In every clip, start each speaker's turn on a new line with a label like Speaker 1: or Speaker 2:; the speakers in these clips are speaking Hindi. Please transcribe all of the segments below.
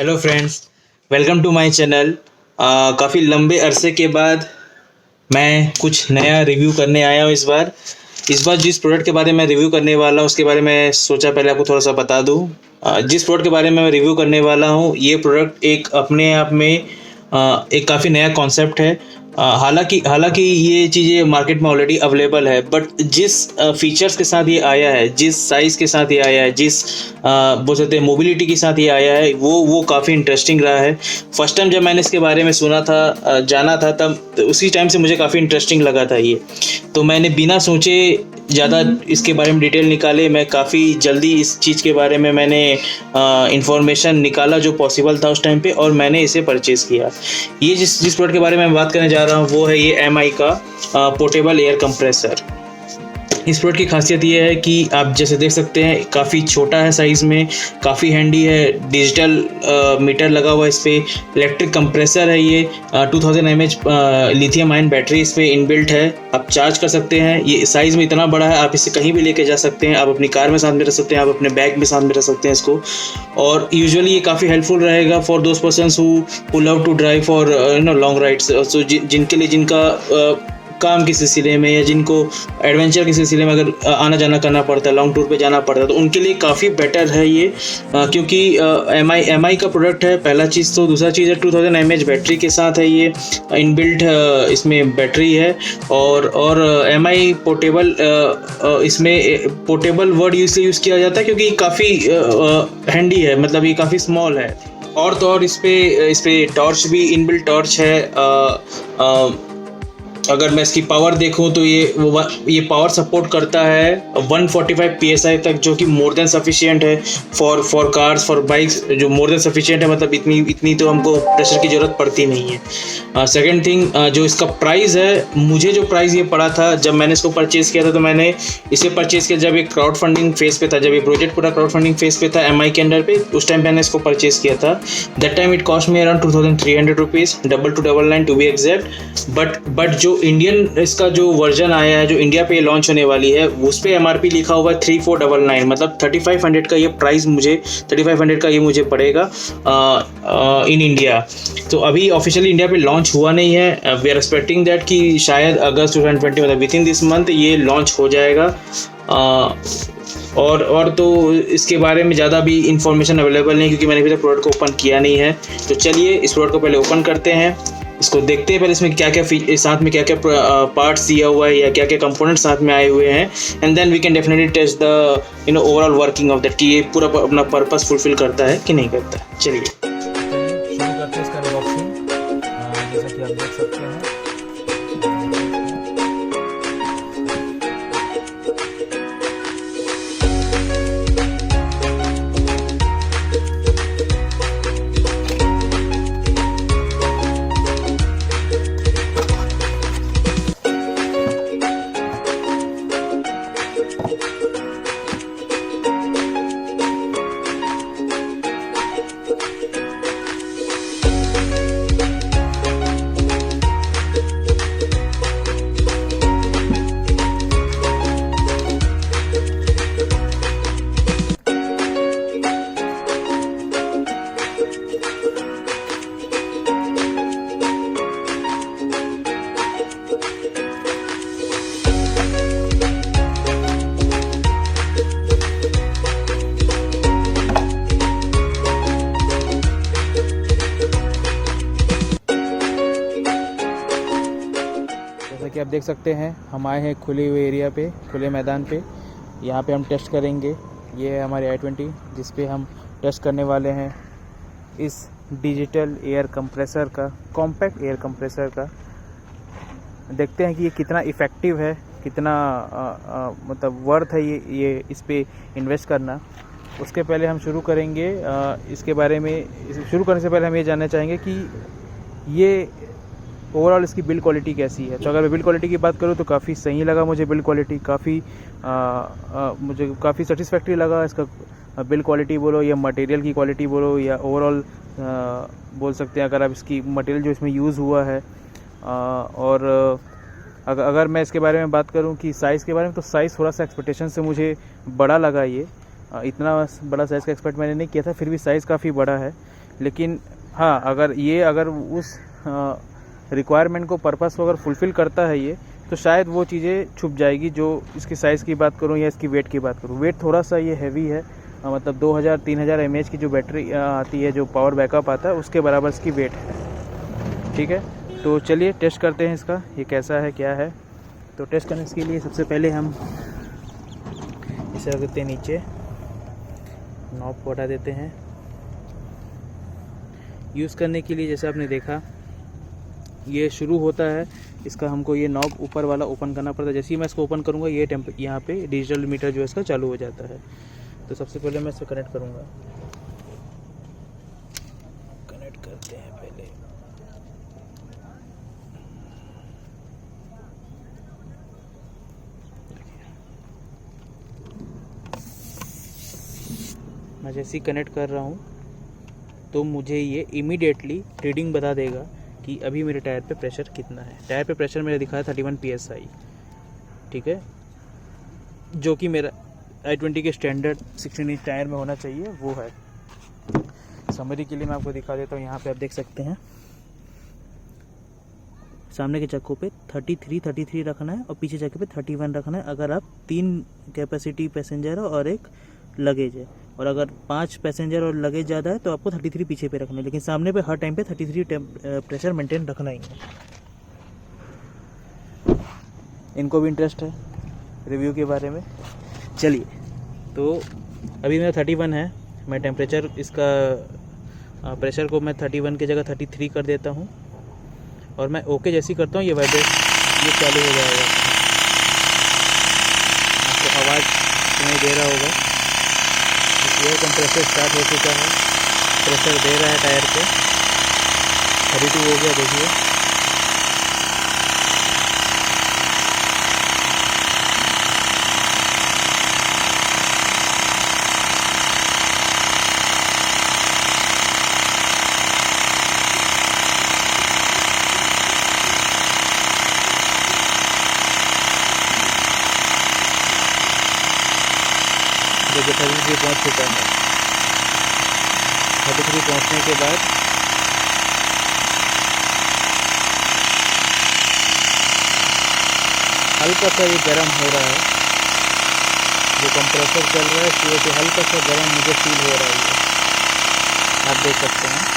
Speaker 1: Hello friends, welcome to my channel. काफ़ी लंबे अरसे के बाद मैं कुछ नया रिव्यू करने आया हूँ। इस बार जिस प्रोडक्ट के बारे में रिव्यू करने वाला हूँ उसके बारे में सोचा पहले आपको थोड़ा सा बता दूँ। जिस प्रोडक्ट के बारे में मैं रिव्यू करने वाला हूँ ये प्रोडक्ट एक अपने आप में एक काफ़ी नया कॉन्सेप्ट है। हालांकि हालांकि ये चीज़ें मार्केट में ऑलरेडी अवेलेबल है, बट जिस फीचर्स के साथ ये आया है, जिस साइज़ के साथ ये आया है, जिस बोल सकते हैं मोबिलिटी के साथ ये आया है, वो काफ़ी इंटरेस्टिंग रहा है। फर्स्ट टाइम जब मैंने इसके बारे में सुना था, जाना था, तब उसी टाइम से मुझे काफ़ी इंटरेस्टिंग लगा था ये। तो मैंने बिना सोचे ज़्यादा इसके बारे में डिटेल निकाले, मैं काफ़ी जल्दी इस चीज़ के बारे में मैंने इंफॉर्मेशन निकाला जो पॉसिबल था उस टाइम पे, और मैंने इसे परचेज़ किया। ये जिस प्रोडक्ट के बारे में मैं बात करने जा रहा हूँ वो है ये एमआई का पोर्टेबल एयर कंप्रेसर। इस प्रोडक्ट की खासियत ये है कि आप जैसे देख सकते हैं काफ़ी छोटा है साइज़ में, काफ़ी हैंडी है, डिजिटल मीटर लगा हुआ है इस पर, इलेक्ट्रिक कंप्रेसर है ये, 2000 mAh लिथियम आयन बैटरी इस पर इनबिल्ट है। आप चार्ज कर सकते हैं, ये साइज़ में इतना बड़ा है आप इसे कहीं भी लेके जा सकते हैं, आप अपनी कार में साथ में रख सकते हैं, आप अपने बैग में साथ में रख सकते हैं इसको। और यूजुअली ये काफ़ी हेल्पफुल रहेगा for those persons who love to drive for long rides. So जिनके लिए जिनका काम के सिलसिले में या जिनको एडवेंचर के सिलसिले में अगर आना जाना करना पड़ता है, लॉन्ग टूर पे जाना पड़ता है, तो उनके लिए काफ़ी बेटर है ये। क्योंकि एम आई का प्रोडक्ट है, पहला चीज़। तो दूसरा चीज़ है 2000 mAh बैटरी के साथ है ये, इनबिल्ट इसमें बैटरी है। और एम आई पोर्टेबल, इसमें पोर्टेबल वर्ड इसलिए यूज़ किया जाता है क्योंकि काफ़ी हैंडी है, मतलब ये काफ़ी स्मॉल है। और तो और इस पे टॉर्च भी इनबिल्ट टॉर्च है। अगर मैं इसकी पावर देखूं तो ये पावर सपोर्ट करता है 145 PSI तक, जो कि मोर देन सफिशिएंट है फॉर कार्स, फॉर बाइक्स, जो मोर देन सफिशिएंट है। मतलब इतनी तो हमको प्रेशर की ज़रूरत पड़ती नहीं है। सेकंड थिंग, जो इसका प्राइस है, मुझे जो प्राइस ये पड़ा था जब मैंने इसको परचेज़ किया था, तो मैंने इसे परचेज़ किया जब एक क्राउड फंडिंग फेस पे था, जब ये प्रोजेक्ट पूरा क्राउड फंडिंग फेस पे था एमआई के अंडर पे, उस टाइम मैंने इसको परचेज़ किया था। That time it cost me around 2300 rupees, 2299 to be exact. But जो इंडियन इसका जो वर्जन आया है, जो इंडिया पे लॉन्च होने वाली है, उस पर एमआरपी लिखा हुआ है 3499, मतलब 3500 का ये प्राइस मुझे 3500 का ये मुझे पड़ेगा इन इंडिया। तो अभी ऑफिशियली इंडिया पे लॉन्च हुआ नहीं है। वी आर एक्सपेक्टिंग दैट कि शायद अगस्त 2020, मतलब विद इन दिस मंथ ये लॉन्च हो जाएगा। और तो इसके बारे में ज़्यादा भी इंफॉर्मेशन अवेलेबल नहीं, क्योंकि मैंने अभी तक प्रोडक्ट को ओपन किया नहीं है। तो चलिए इस प्रोडक्ट को पहले ओपन करते हैं, इसको देखते हैं पहले इसमें क्या क्या साथ में क्या क्या पार्ट्स दिया हुआ है या क्या क्या कंपोनेंट्स साथ में आए हुए हैं, and then we can definitely test the overall working of that, कि ये पूरा अपना पर्पस फुलफिल करता है कि नहीं करता है। चलिए शुरू करते हैं इसका अनबॉक्सिंग। जैसा कि आप देख सकते हैं, कि आप देख सकते हैं हम आए हैं खुले हुए एरिया पे, खुले मैदान पे। यहाँ पे हम टेस्ट करेंगे। ये है हमारे i20, जिस पे हम टेस्ट करने वाले हैं इस डिजिटल एयर कंप्रेसर का, कॉम्पैक्ट एयर कंप्रेसर का। देखते हैं कि ये कितना इफ़ेक्टिव है, कितना मतलब वर्थ है ये इस पे इन्वेस्ट करना। उसके पहले हम शुरू करेंगे इसके बारे में। शुरू करने से पहले हम ये जानना चाहेंगे कि ये ओवरऑल इसकी बिल्ड क्वालिटी कैसी है। तो अगर मैं बिल्ड क्वालिटी की बात करूँ तो काफ़ी सही लगा मुझे बिल्ड क्वालिटी, मुझे काफ़ी सेटिस्फैक्ट्री लगा इसका बिल्ड क्वालिटी बोलो या मटेरियल की क्वालिटी बोलो या ओवरऑल बोल सकते हैं अगर आप इसकी मटेरियल जो इसमें यूज़ हुआ है। और अगर मैं इसके बारे में बात करूं कि साइज़ के बारे में, तो साइज़ थोड़ा सा एक्सपेक्टेशन से मुझे बड़ा लगा। ये इतना बड़ा साइज़ का एक्सपेक्ट मैंने नहीं किया था, फिर भी साइज़ काफ़ी बड़ा है। लेकिन हाँ, अगर उस रिक्वायरमेंट को पर्पस को अगर फुलफ़िल करता है ये, तो शायद वो चीज़ें छुप जाएगी। जो इसकी साइज़ की बात करूँ या इसकी वेट की बात करूँ, वेट थोड़ा सा ये हैवी है, मतलब 2000-3000 mAh की जो बैटरी आती है, जो पावर बैकअप आता है, उसके बराबर इसकी वेट है। ठीक है, तो चलिए टेस्ट करते हैं इसका, ये कैसा है क्या है। तो टेस्ट करने के लिए सबसे पहले हम इसे रख देते हैं नीचे, नॉब को हटा देते हैं। यूज़ करने के लिए जैसे आपने देखा, ये शुरू होता है इसका, हमको ये नॉब ऊपर वाला ओपन करना पड़ता है। जैसे ही मैं इसको ओपन करूँगा, ये यहाँ पे डिजिटल मीटर जो है इसका चालू हो जाता है। तो सबसे पहले मैं इसे कनेक्ट करूँगा, कनेक्ट करते हैं पहले। मैं जैसे ही कनेक्ट कर रहा हूँ तो मुझे ये इमीडिएटली रीडिंग बता देगा कि अभी मेरे टायर पे प्रेशर कितना है। टायर पे प्रेशर मेरा दिखा है 31 PSI। ठीक है, जो कि मेरा i20 के स्टैंडर्ड 16 इंच टायर में होना चाहिए, वो है। समरी के लिए मैं आपको दिखा देता हूँ। यहाँ पे आप देख सकते हैं सामने के चक्कों पे 33 रखना है और पीछे चक्के पे 31 रखना है। अगर आप 3 कैपेसिटी पैसेंजर और एक लगेज है, और अगर 5 पैसेंजर और लगेज ज़्यादा है तो आपको 33 पीछे पे रखना है, लेकिन सामने पे हर टाइम पे 33 प्रेशर मेंटेन रखना ही है। इनको भी इंटरेस्ट है रिव्यू के बारे में। चलिए, तो अभी मेरा 31 है। मैं टेम्परेचर इसका प्रेशर को मैं 31 की जगह 33 कर देता हूँ, और मैं ओके जैसी करता हूँ, ये वाइब्रेट ये चालू हो जाएगा। आपको आवाज़ सुनाई दे रहा होगा। एयर कंप्रेसर स्टार्ट हो चुका है, प्रेशर दे रहा है टायर पे, 32 हो गया। देखिए, देखिए 33 पहुँच चुका है। 33 पहुँचने के बाद हल्का सा ये गर्म हो रहा है, जो कंप्रेसर चल रहा है इसकी वजह से हल्का सा गर्म मुझे फील हो रहा है, आप देख सकते हैं।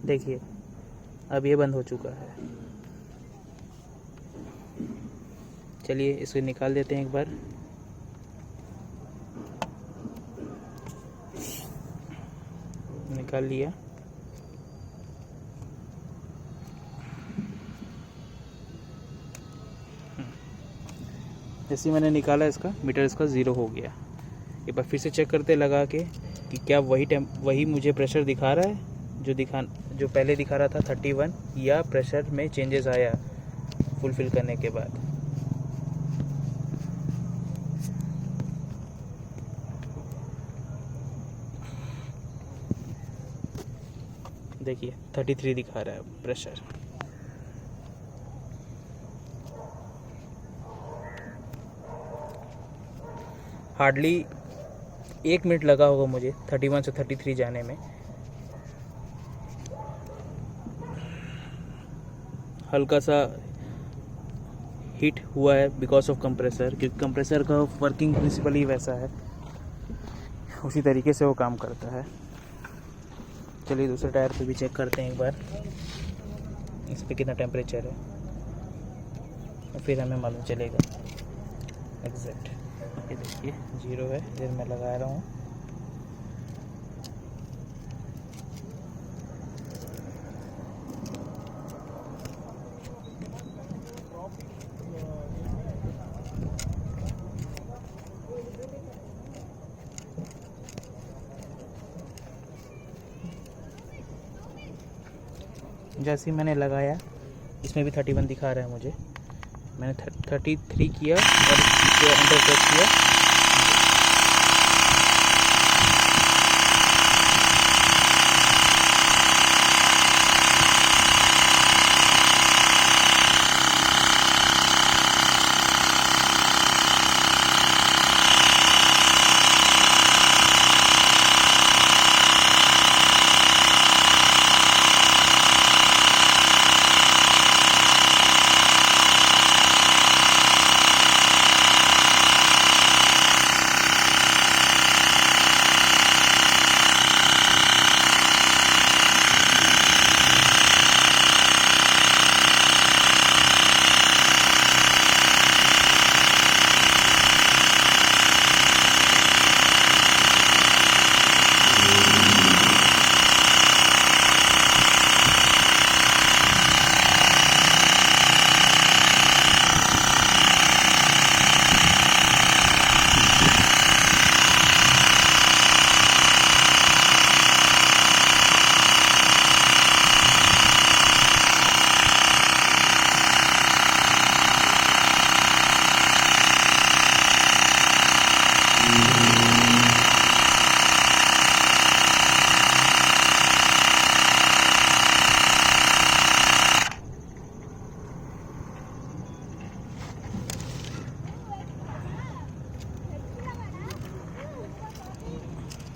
Speaker 1: देखिए, अब ये बंद हो चुका है। चलिए इसे निकाल देते हैं एक बार। निकाल लिया। जैसे मैंने निकाला, इसका मीटर इसका 0 हो गया। एक बार फिर से चेक करते लगा के कि क्या वही मुझे प्रेशर दिखा रहा है जो पहले दिखा रहा था 31, या प्रेशर में चेंजेस आया फुलफिल करने के बाद। देखिए 33 दिखा रहा है प्रेशर। हार्डली 1 मिनट लगा होगा मुझे 31 से 33 जाने में। हल्का सा हीट हुआ है बिकॉज ऑफ कंप्रेसर, क्योंकि कंप्रेसर का वर्किंग प्रिंसिपल ही वैसा है, उसी तरीके से वो काम करता है। चलिए दूसरे टायर पे भी चेक करते हैं एक बार, इस पे कितना टेम्परेचर है, और फिर हमें मालूम चलेगा एग्जैक्ट। ये देखिए 0 है, इधर मैं लगा रहा हूँ। जैसे ही मैंने लगाया, इसमें भी 31 दिखा रहा है मुझे। मैंने 33 किया और इसे एंटर प्रेस किया।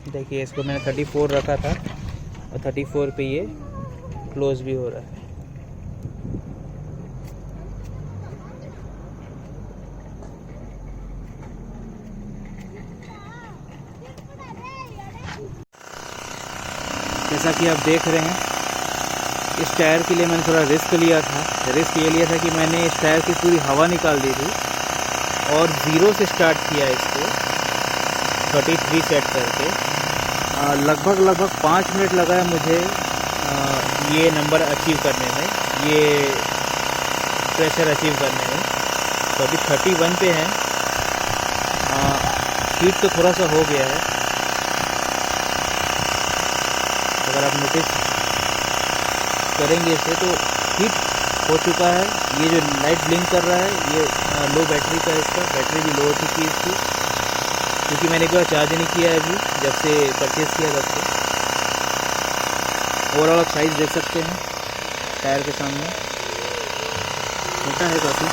Speaker 1: देखिए इसको मैंने 34 रखा था और 34 पे ये क्लोज भी हो रहा है। जैसा कि आप देख रहे हैं, इस टायर के लिए मैंने थोड़ा रिस्क लिया था। रिस्क ये लिया था कि मैंने इस टायर की पूरी हवा निकाल दी थी और ज़ीरो से स्टार्ट किया इसको 33 सेट करके। लगभग 5 मिनट लगा है मुझे ये नंबर अचीव करने में, ये प्रेशर अचीव करने में। तो अभी 31 पे हैं। हीट तो थोड़ा सा हो गया है, अगर आप नोटिस करेंगे इसे तो हीट हो चुका है। ये जो लाइट ब्लिंक कर रहा है ये लो बैटरी का है, इसका बैटरी भी लो हो चुकी है इसकी, क्योंकि मैंने एक बार चार्ज नहीं किया है अभी, जब से परचेज़ किया तब से। ओवरऑल आप साइज़ देख सकते हैं टायर के सामने, छोटा है काफ़ी।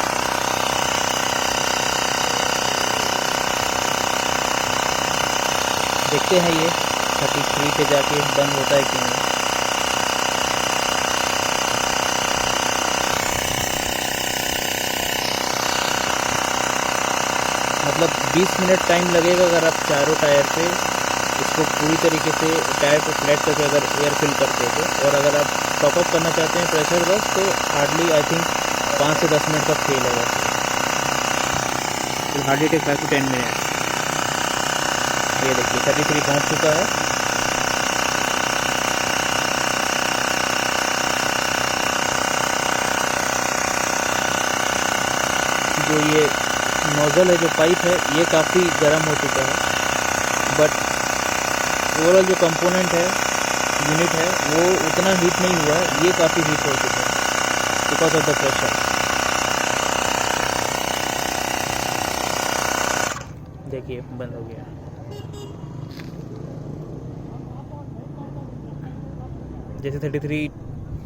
Speaker 1: देखते हैं ये 33 पे जाके बंद होता है कि नहीं। मतलब 20 मिनट टाइम लगेगा अगर आप चारों टायर पे इसको पूरी तरीके से टायर को फ्लैट करके अगर एयर फिल करते थे। और अगर आप टॉप अप करना चाहते हैं प्रेशर बस, तो हार्डली आई थिंक 5 से 10 मिनट का फेल है बस। Hardly take 5 to 10 minute. ये देखिए 33 पहुँच चुका है। जो ये नोज़ल है, जो पाइप है, ये काफ़ी गर्म हो चुका है, बट ओवरऑल जो कंपोनेंट है, यूनिट है, वो उतना हीट नहीं हुआ है। ये काफ़ी हीट हो चुका है बिकॉज ऑफ द प्रेशर। देखिए बंद हो गया। जैसे 33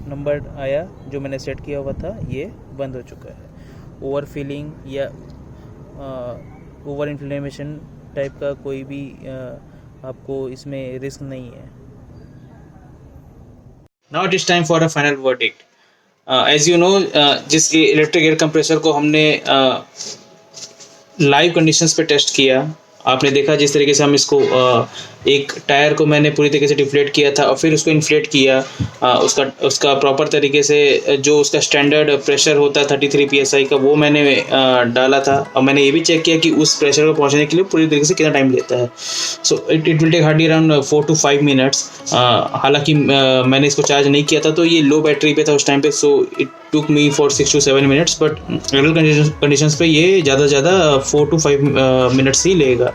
Speaker 1: नंबर आया जो मैंने सेट किया हुआ था, ये बंद हो चुका है। ओवर फीलिंग या ओवर इन्फ्लेमेशन टाइप का कोई भी आपको इसमें रिस्क नहीं है। Now it is time for a final verdict. As you know, जिस इलेक्ट्रिक एयर कंप्रेसर को हमने लाइव कंडीशंस पे टेस्ट किया, आपने देखा जिस तरीके से हम इसको एक टायर को मैंने पूरी तरीके से डिफ्लेट किया था और फिर उसको इन्फ्लेट किया, उसका प्रॉपर तरीके से जो उसका स्टैंडर्ड प्रेशर होता है 33 PSI का, वो मैंने डाला था। और मैंने ये भी चेक किया कि उस प्रेशर को पहुंचने के लिए पूरी तरीके से कितना टाइम लेता है। So it will take hardly around 4 to 5 minutes. हालांकि मैंने इसको चार्ज नहीं किया था तो ये लो बैटरी पे था उस टाइम पे, so it took me for 6 to 7 minutes, but regular conditions पे ये ज़्यादा से ज़्यादा 4 to 5 मिनट्स ही लेगा।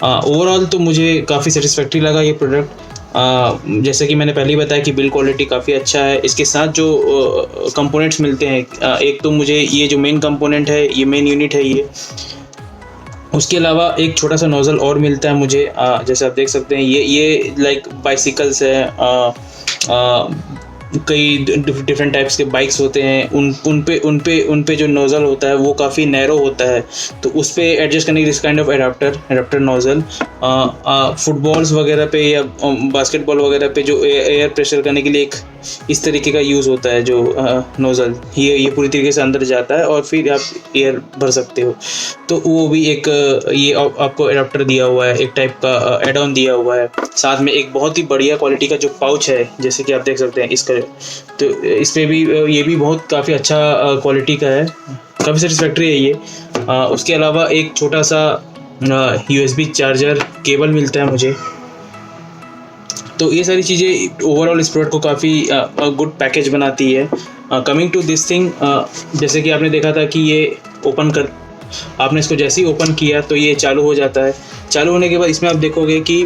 Speaker 1: ओवरऑल तो मुझे काफ़ी सेटिस्फैक्ट्री लगा ये प्रोडक्ट। जैसे कि मैंने पहले ही बताया कि बिल्ड क्वालिटी काफ़ी अच्छा है। इसके साथ जो कंपोनेंट्स मिलते हैं, एक तो मुझे ये जो मेन कंपोनेंट है, ये मेन यूनिट है ये, उसके अलावा एक छोटा सा नोज़ल और मिलता है मुझे। जैसे आप देख सकते हैं ये लाइक बाइसिकल्स है, कई डिफरेंट टाइप्स के बाइक्स होते हैं, उन पे जो नोज़ल होता है वो काफ़ी नैरो होता है, तो उस पे एडजस्ट करने के लिए इस kind of adapter nozzle. Footballs वगैरह पे या बास्केटबॉल वगैरह पे जो एयर प्रेशर करने के लिए एक इस तरीके का यूज़ होता है जो नोज़ल, ये पूरी तरीके से अंदर जाता है और फिर आप एयर भर सकते हो। तो वो भी एक ये आपको एडाप्टर दिया हुआ है, एक टाइप का एड ऑन दिया हुआ है। साथ में एक बहुत ही बढ़िया क्वालिटी का जो पाउच है, जैसे कि आप देख सकते हैं इसका, तो इस पर भी ये भी बहुत काफ़ी अच्छा क्वालिटी का है, काफ़ी सेटिस्फैक्ट्री है ये। उसके अलावा एक छोटा सा USB चार्जर केबल मिलता है मुझे। तो ये सारी चीज़ें ओवरऑल इस प्रोडक्ट को काफ़ी गुड पैकेज बनाती है। कमिंग टू दिस थिंग, जैसे कि आपने देखा था कि ये आपने इसको जैसे ही ओपन किया तो ये चालू हो जाता है। चालू होने के बाद इसमें आप देखोगे कि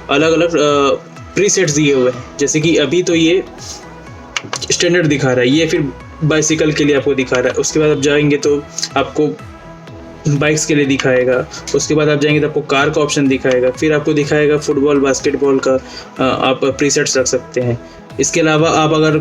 Speaker 1: अलग अलग प्रीसेट्स दिए हुए हैं, जैसे कि अभी तो ये स्टैंडर्ड दिखा रहा है, ये फिर बाइसिकल के लिए आपको दिखा रहा है। उसके बाद आप जाएंगे तो आपको बाइक्स के लिए दिखाएगा, उसके बाद आप जाएंगे तो आपको कार का ऑप्शन दिखाएगा, फिर आपको दिखाएगा फुटबॉल बास्केटबॉल का आप प्रीसेट्स रख सकते हैं। इसके अलावा आप अगर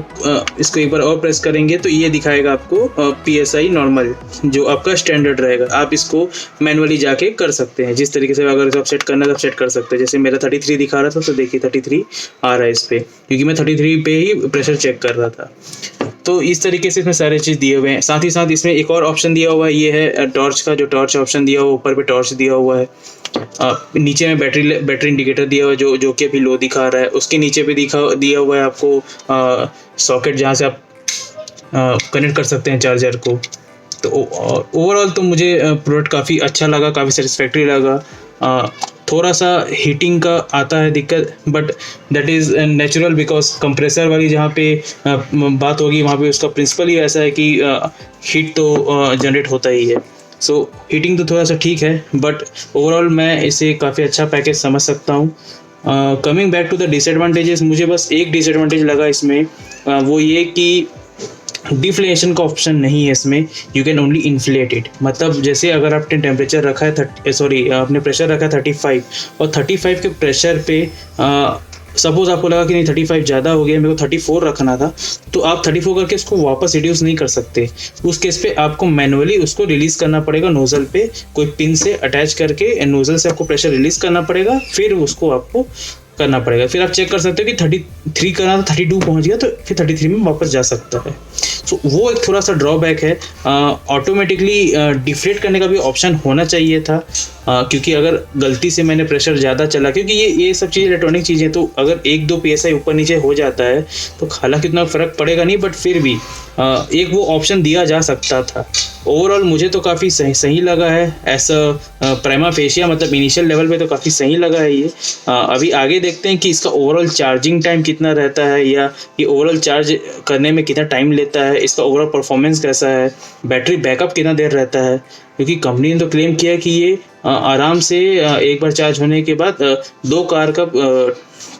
Speaker 1: इसको एक बार और प्रेस करेंगे तो ये दिखाएगा आपको PSI नॉर्मल, जो आपका स्टैंडर्ड रहेगा। आप इसको मैनुअली जाके कर सकते हैं, जिस तरीके से अगर आप सेट करना है तो सेट कर सकते हैं। जैसे मेरा 33 दिखा रहा था तो देखिए 33 आ रहा है इस पर, क्योंकि मैं 33 पे ही प्रेशर चेक कर रहा था। तो इस तरीके से इसमें सारे चीज़ दिए हुए हैं। साथ ही साथ इसमें एक और ऑप्शन दिया हुआ है, ये है टॉर्च का, जो टॉर्च ऑप्शन दिया हुआ है, ऊपर पे टॉर्च दिया हुआ है। नीचे में बैटरी इंडिकेटर दिया हुआ है, जो कि अभी लो दिखा रहा है। उसके नीचे पे दिया हुआ है आपको सॉकेट, जहाँ से आप कनेक्ट कर सकते हैं चार्जर को। तो ओवरऑल तो मुझे प्रोडक्ट काफ़ी अच्छा लगा, काफ़ी सेटिस्फैक्ट्री लगा। थोड़ा सा हीटिंग का आता है दिक्कत, but that is natural, because compressor वाली जहाँ पे बात होगी वहाँ पे उसका प्रिंसिपल ही ऐसा है कि हीट तो जनरेट होता ही है। सो हीटिंग तो थोड़ा सा ठीक है, बट ओवरऑल मैं इसे काफ़ी अच्छा पैकेज समझ सकता हूँ। Coming back to the disadvantages, मुझे बस एक डिसएडवांटेज लगा इसमें, वो ये कि डिफ्लेशन का ऑप्शन नहीं है इसमें। You can only inflate it, मतलब जैसे अगर आपने टेम्परेचर रखा है आपने प्रेशर रखा है 35, और 35 के प्रेशर पे सपोज आपको लगा कि नहीं 35 ज़्यादा हो गया, मेरे को 34 रखना था, तो आप 34 करके उसको वापस रिड्यूस नहीं कर सकते। उस केस पे आपको मैनुअली उसको रिलीज़ करना पड़ेगा नोज़ल पे, कोई पिन से अटैच करके नोज़ल से आपको प्रेशर रिलीज़ करना पड़ेगा, फिर उसको आपको करना पड़ेगा। फिर आप चेक कर सकते हो कि 33 करना था, 32 पहुंच गया, तो फिर 33 में वापस जा सकता है। सो वो एक थोड़ा सा ड्रॉबैक है। ऑटोमेटिकली डिफ्लेट करने का भी ऑप्शन होना चाहिए था, क्योंकि अगर गलती से मैंने प्रेशर ज़्यादा चला, क्योंकि ये सब चीज़ इलेक्ट्रॉनिक चीज़ें, तो अगर 1-2 PSI ऊपर नीचे हो जाता है तो हालांकि इतना फ़र्क पड़ेगा नहीं, बट फिर भी एक वो ऑप्शन दिया जा सकता था। ओवरऑल मुझे तो काफ़ी सही लगा है, ऐसा प्राइमा फेशिया, मतलब इनिशियल लेवल पे तो काफ़ी सही लगा है ये। अभी आगे देखते हैं कि इसका ओवरऑल चार्जिंग टाइम कितना रहता है, या ये ओवरऑल चार्ज करने में कितना टाइम लेता है, इसका ओवरऑल परफॉर्मेंस कैसा है, बैटरी बैकअप कितना देर रहता है। क्योंकि कंपनी ने तो क्लेम किया कि ये आराम से एक बार चार्ज होने के बाद 2 कार का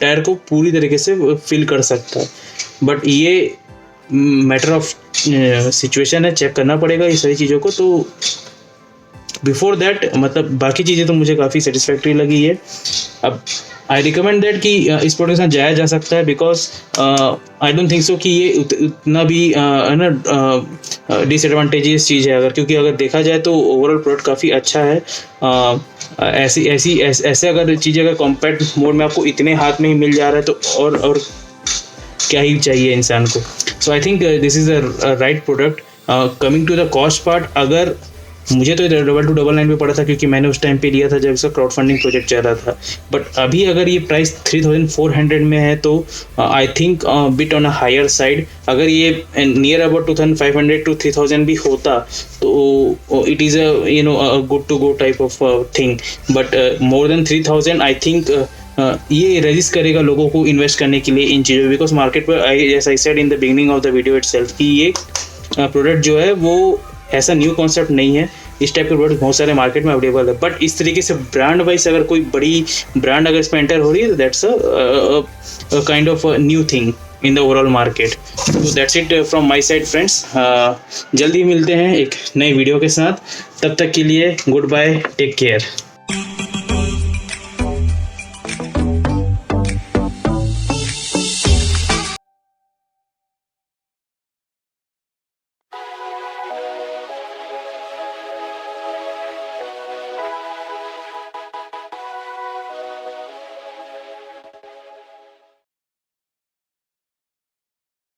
Speaker 1: टायर को पूरी तरीके से फिल कर सकता है। बट ये मैटर ऑफ सिचुएशन है, चेक करना पड़ेगा ये सारी चीज़ों को। तो बिफोर दैट, मतलब बाकी चीज़ें तो मुझे काफ़ी सेटिस्फैक्ट्री लगी है। अब आई रिकमेंड दैट कि इस प्रोडक्ट से जाया जा सकता है, because I don't think so कि ये उतना भी है ना डिसएडवांटेजेस चीज़ है, क्योंकि अगर देखा जाए तो ओवरऑल प्रोडक्ट काफ़ी अच्छा है। ऐसे अगर चीज़ें अगर कॉम्पैक्ट मोड में आपको इतने हाथ में ही मिल जा रहा है, तो और क्या ही चाहिए इंसान को। So I think this is a right product. Coming to the cost part, अगर मुझे तो 2299 पे पड़ा था, क्योंकि मैंने उस टाइम पे लिया था जब इसका क्राउड फंडिंग प्रोजेक्ट चल रहा था। बट अभी अगर ये प्राइस 3400 में है, तो I think bit on a higher side. अगर ये नियर अबाउट 2500 to 3000 भी होता तो it is a good to go type of thing. But more than 3000 I think ये रजिस्ट करेगा लोगों को इन्वेस्ट करने के लिए इन चीज़ों, बिकॉज मार्केट पर as I said in the beginning of the video itself कि ये प्रोडक्ट जो है वो ऐसा न्यू कॉन्सेप्ट नहीं है। इस टाइप के प्रोडक्ट बहुत सारे मार्केट में अवेलेबल है, बट इस तरीके से ब्रांड वाइज अगर कोई बड़ी ब्रांड अगर इसमें एंटर हो रही है, तो that's a kind of new thing in the overall market. तो that's it from my side friends. जल्दी मिलते हैं एक नई वीडियो के साथ, तब तक के लिए गुड बाय, टेक केयर।